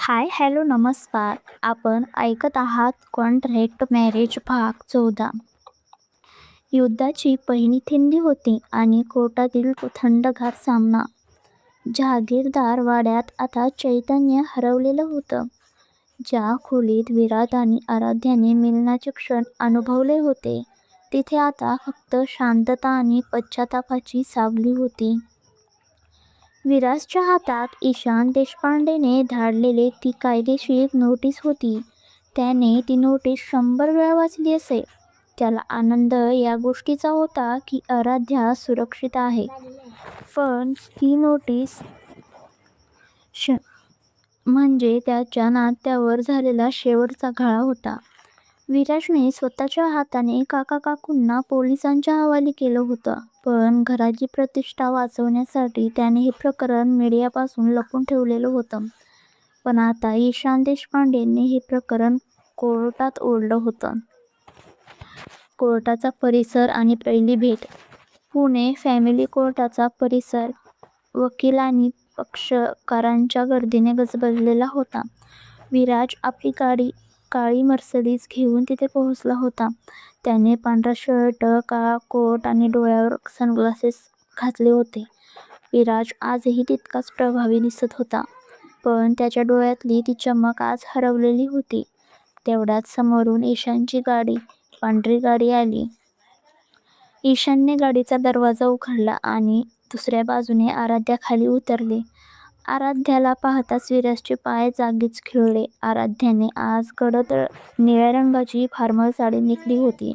हाय, hello, नमस्कार. आपण ऐकत आहात कॉन्ट्रॅक्ट मॅरेज भाग 14. युद्धाची पहिली थंडी होती आणि कोर्टातील तो थंडगार सामना. जहागीरदार वाड्यात आता चैतन्य हरवलेलं होतं. ज्या खोलीत विराट आणि आराध्याने मिलनाचे क्षण अनुभवले होते, तिथे आता फक्त शांतता आणि पश्चातापाची सावली होती. विराजच्या हातात ईशान देशपांडेने धाडलेली ती कायदेशीर नोटीस होती. त्याने ती नोटीस 100 वेळा वाचली असेल. त्याला आनंद या गोष्टीचा होता की आराध्या सुरक्षित आहे. पण ही नोटीस म्हणजे त्याच्या नात्यावर झालेला शेवटचा घाला होता. विराजने स्वतःच्या हाताने काका-काकूंना पोलिसांच्या हवाली केलं होतं. पण घराची प्रतिष्ठा वाचवण्यासाठी त्याने हे प्रकरण मीडियापासून लपवून ठेवलेलं होतं. पण आता ईशान देशपांडेंनी हे प्रकरण कोर्टात ओढलं होतं. कोर्टाचा परिसर आणि पहिली भेट. पुणे फॅमिली कोर्टाचा परिसर वकील आणि पक्षकारांच्या गर्दीने गजबजलेला होता. विराज आपली काळी मर्सिडीज घेऊन तिथे पोहोचला होता. त्याने पांढरा शर्ट, काळा कोट आणि डोळ्यावर सनग्लासेस घातले होते. विराज आजही तितकाच प्रभावी दिसत होता, पण त्याच्या डोळ्यातली ती चमक आज हरवलेली होती. तेवढ्यात समोरून ईशानची पांढरी गाडी आली. ईशानने गाडीचा दरवाजा उघडला आणि दुसऱ्या बाजूने आराध्या खाली उतरली. आराध्याला पाहताच विराजचे पाय जागीच खिळले. आराध्याने आज गडद निळ्या रंगाची फॉर्मल साडी नेसली होती.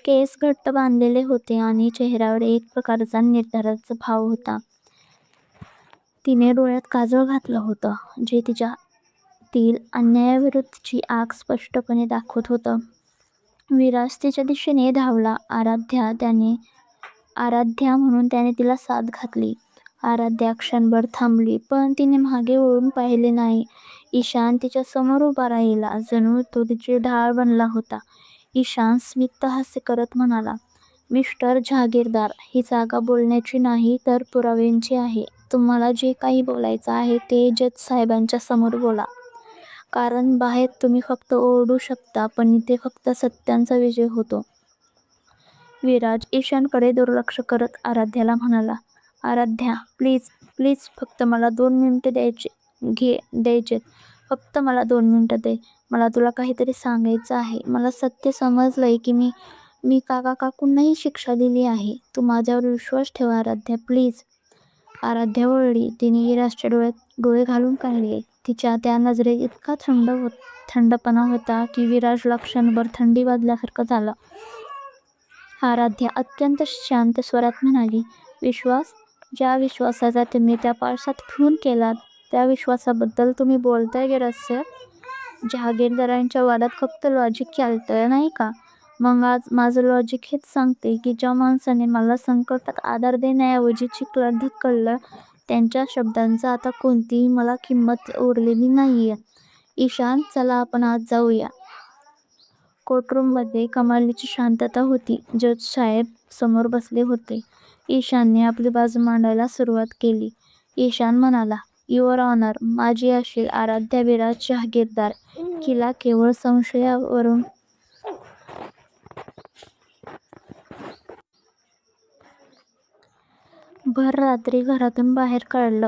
केस घट्ट बांधलेले होते आणि चेहऱ्यावर एक प्रकारचा निर्धाराचा भाव होता. तिने डोळ्यात काजळ घातलं होतं, जे तिच्यातील अन्यायाविरुद्धची आग स्पष्टपणे दाखवत होतं. विराज तिच्या दिशेने धावला. आराध्या म्हणून त्याने तिला साद घातली. आराध्या क्षणभर थांबली, पण तिने मागे वळून पाहिले नाही. ईशान तिच्या समोर उभा राहिला, जणू तो तिची ढाल बनला होता. ईशान स्मित हास्य करत म्हणाला, मिस्टर जहागीरदार, ही जागा बोलण्याची नाही तर पुराव्यांची आहे. तुम्हाला जे काही बोलायचं आहे ते जज साहेबांच्या समोर बोला. कारण बाहेर तुम्ही फक्त ओरडू शकता, पण इथे फक्त सत्याचा विजय होतो. विराज ईशानकडे दुर्लक्ष करत आराध्याला म्हणाला, आराध्या, प्लीज प्लीज, फक्त मला 2 मिनिटं द्यायचेत. फक्त मला 2 मिनिटं दे. मला तुला काहीतरी सांगायचं आहे. मला सत्य समजलंय की मी काका-काकूंनाही शिक्षा दिली आहे. तू माझ्यावर विश्वास ठेव आराध्या, प्लीज. आराध्या वळली. तिने विराजच्या डोळ्यात डोळे घालून पाहिले. तिच्या त्या नजरेत इतका थंडपणा होता की विराजला क्षणभर थंडी वाजल्यासारखं झालं. आराध्या अत्यंत शांत स्वरात म्हणाली, विश्वास? ज्या विश्वासाचा तुम्ही त्या पावसात खून केलात, त्या विश्वासाबद्दल तुम्ही बोलताय गिराज सर? जहागीरदारांच्या वादात फक्त लॉजिक चालतं, नाही का? मग आज माझं लॉजिक हेच सांगते की ज्या माणसाने मला संकटात आधार देण्याऐवजी चिखलात ढकललं, त्यांच्या शब्दांचा आता कोणतीही मला किंमत उरलेली नाहीये. ईशान, चला आपण आज जाऊया. कोर्टरूममध्ये कमालीची शांतता होती. जज साहेब समोर बसले होते. ईशानने आपली बाजू मांडायला सुरुवात केली. ईशान म्हणाला, युअर ऑनर, माझी असेल आराध्या विराज जहागीरदार हिला केवळ संशयावरून भर रात्री घरातून बाहेर काढलं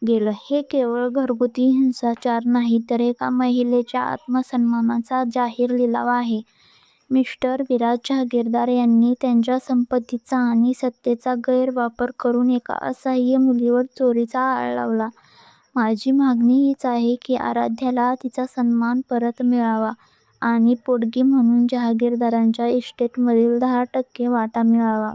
गेलं. हे केवळ घरगुती हिंसाचार नाही, तर एका महिलेच्या आत्मसन्मानाचा जाहीर लिलाव आहे. मिस्टर विराज जहागीरदार यांनी त्यांच्या संपत्तीचा आणि सत्तेचा गैरवापर करून एका असहाय्य मुलीवर चोरीचा आळ लावला. माझी मागणी हीच आहे की आराध्याला तिचा सन्मान परत मिळावा आणि पोटगी म्हणून जहागीरदारांच्या इस्टेटमधील 10% वाटा मिळावा.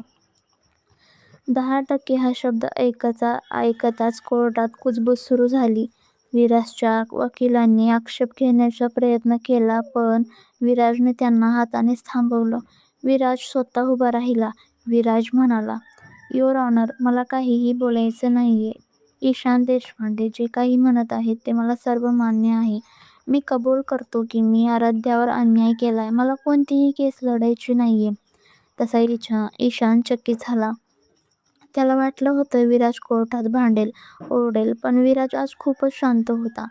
10% हा शब्द ऐकताच कोर्टात कुजबूज सुरू झाली. विराजच्या वकिलांनी आक्षेप घेण्याचा प्रयत्न केला, पण विराजने त्यांना हातानेच थांबवलं. विराज स्वतः उभा राहिला. विराज म्हणाला, युअर ऑनर, मला काहीही बोलायचं नाहीये. ईशान देशपांडे जे काही म्हणत आहेत ते मला सर्व मान्य आहे. मी कबूल करतो की मी आराध्यावर अन्याय केलाय. मला कोणतीही केस लढायची नाहीये. तसा ईशान चकित झाला. त्याला वाटलं होतं विराज कोर्टात भांडेल, ओरडेल, पण विराज आज खूपच शांत होता.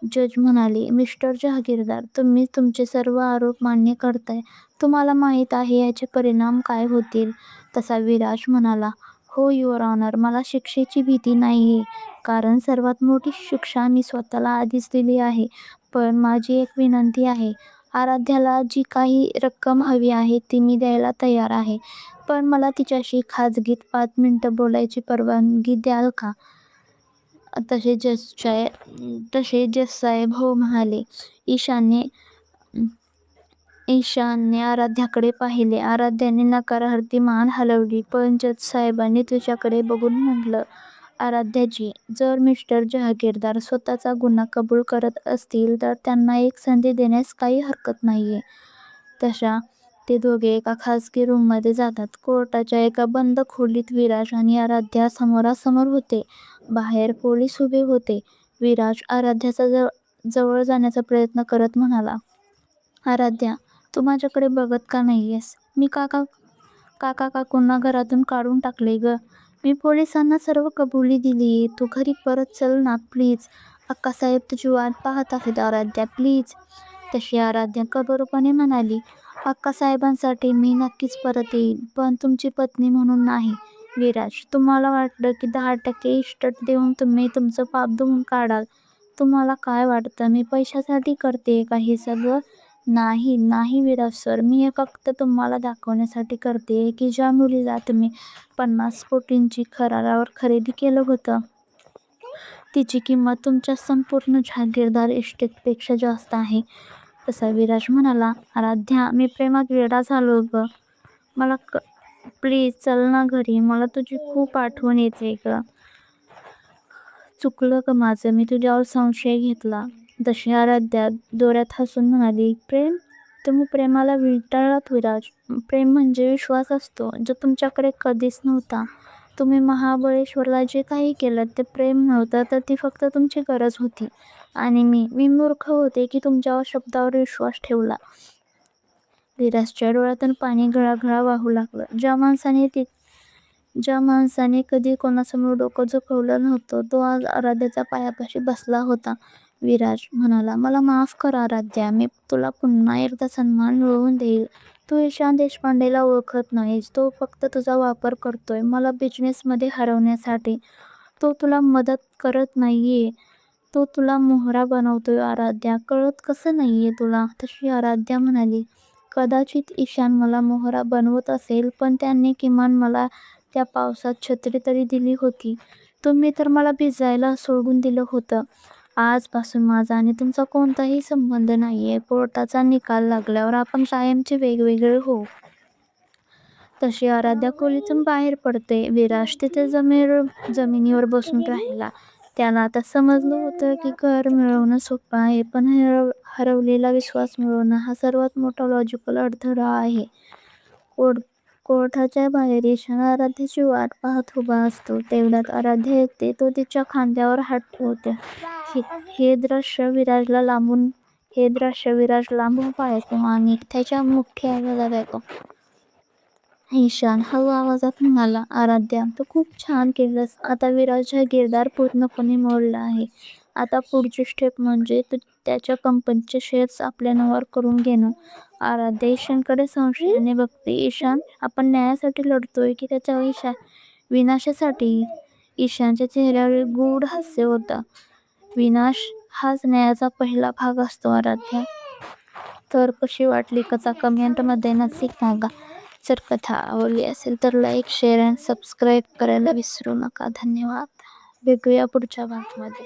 जज म्हणाले, मिस्टर जहागीरदार, तुम्ही तुमचे सर्व आरोप मान्य करताय. तुम्हाला माहीत आहे याचे परिणाम काय होतील? तसा विराज म्हणाला, हो युअर ऑनर, मला शिक्षेची भीती नाहीये, कारण सर्वात मोठी शिक्षा मी स्वतःला आधीच दिली आहे. पण माझी एक विनंती आहे. आराध्याला जी काही रक्कम हवी आहे ती मी द्यायला तयार आहे. पण मला तिच्याशी खाजगीत 5 मिनिटं बोलायची परवानगी द्याल का? तसे जजसाहेब हो म्हणाले. ईशानने आराध्याकडे पाहिले. आराध्याने नकारार्थी मान हलवली. पण जजसाहेबांनी तिच्याकडे बघून म्हटलं, आराध्याजी, जर मिस्टर जहागीरदार स्वतःचा गुन्हा कबूल करत असतील तर त्यांना एक संधी देण्यास काही हरकत नाहीये. तशा ते दोघे एका खासगी रूममध्ये जातात. कोर्टाच्या एका बंद खोलीत विराज आणि आराध्या समोरासमोर होते. बाहेर पोलीस उभे होते. विराज आराध्याच्या जवळ जाण्याचा प्रयत्न करत म्हणाला, आराध्या, तू माझ्याकडे बघत का नाहीयेस? मी काकांना घरातून काढून टाकले ग. मी पोलिसांना सर्व कबुली दिलीये. तू घरी परत चल ना प्लीज. अक्कासाहेब तुझी वाट पाहत आहेत आराध्या, प्लीज. तशी आराध्या कबरूपणे म्हणाली, अक्कासाहेबांसाठी मी नक्कीच परत येईन, पण तुमची पत्नी म्हणून नाही. विराज, तुम्हाला वाटलं की 10% इस्टेट देऊन तुम्ही तुमचं पाप धुवून काढाल. तुम्हाला काय वाटतं मी पैशासाठी करतेय का हे सगळं? नाही विराज सर, मी हे फक्त तुम्हाला दाखवण्यासाठी करतेय की ज्या मुलीला तुम्ही 50 कोटींची करारावर खरेदी केलं होतं तिची किंमत तुमच्या संपूर्ण जहागीरदार इस्टेटपेक्षा जास्त आहे. तसा विराज म्हणाला, आराध्या, मी प्रेमात वेडा झालो ग. मला प्लीज चल ना घरी. मला तुझी खूप आठवण येते ग. चुकलं ग माझं, मी तुझ्यावर संशय घेतला. तशी आराध्या दोऱ्यात हसून म्हणाली, प्रेम? तुम्ही प्रेमाला विटाळलात विराज. प्रेम म्हणजे विश्वास असतो, जो तुमच्याकडे कधीच नव्हता. तुम्ही महाबळेश्वरला जे काही केलं ते प्रेम नव्हतं, तर ती फक्त तुमची गरज होती. आणि मी मूर्ख होते की तुमच्या शब्दावर विश्वास ठेवला. विराजच्या डोळ्यातून पाणी घळाघळा वाहू लागलं. ज्या माणसाने कधी कोणासमोर डोकं झुकवलं नव्हतं तो आज आराध्याच्या पायापाशी बसला होता. विराज म्हणाला, मला माफ कर आराध्या, मी तुला पुन्हा एकदा सन्मान मिळवून देईल. तू ईशान देशपांडेला ओळखत नाहीस. तो फक्त तुझा वापर करतोय मला बिझनेसमध्ये हरवण्यासाठी. तो तुला मदत करत नाहीये. तो तुला मोहरा बनवतोय आराध्या, कळत कसं नाहीये तुला? तशी आराध्या म्हणाली, कदाचित ईशान मला मोहरा बनवत असेल, पण त्याने किमान मला त्या पावसात छत्री तरी दिली होती. तुम्ही तर मला भिजायला सोडून दिलं होतं. आजपासून माझा आणि तुमचा कोणताही संबंध नाहीये. कोर्टाचा निकाल लागल्यावर आपण कायमचे वेगवेगळे होऊ. तशी आराध्या खोलीतून बाहेर पडते. विराज तिथे जमिनीवर बसून राहिला. त्याला आता समजलं होतं की घर मिळवणं सोपं आहे, पण हरवलेला विश्वास मिळवणं हा सर्वात मोठा लॉजिकल अडथळा आहे. कोर्टाच्या बाहेर ईशान आराध्याची वाट पाहत उभा असतो. तेवढ्यात आराध्या येते. तो तिच्या खांद्यावर हात ठेवतो. हे दृश्य विराज लांबून पाहतो आणि त्याच्या मोठ्या आवाजात ऐकतो. ईशान हळू आवाजात म्हणाला, आराध्या, तू खूप छान केलंस. आता विराज जहागीरदार पूर्णपणे मोडला आहे. आता पुढची स्टेप म्हणजे त्याच्या कंपनीचे शेअर्स आपल्या नावावर करून घेणं. आराध्या ईशानकडे संशयाने बघते. ईशान, आपण न्यायासाठी लढतोय की त्याच्या विनाशासाठी? ईशानच्या चेहऱ्यावर गूढ हास्य होतं. विनाश हाच न्यायाचा पहिला भाग असतो आराध्या. तर कशी वाटली कथा? कमेंटमध्ये नक्की सांगा. जर कथा आवडली असेल तर लाईक, शेअर आणि सबस्क्राईब करायला विसरू नका. धन्यवाद. भेटूया पुढच्या भागामध्ये.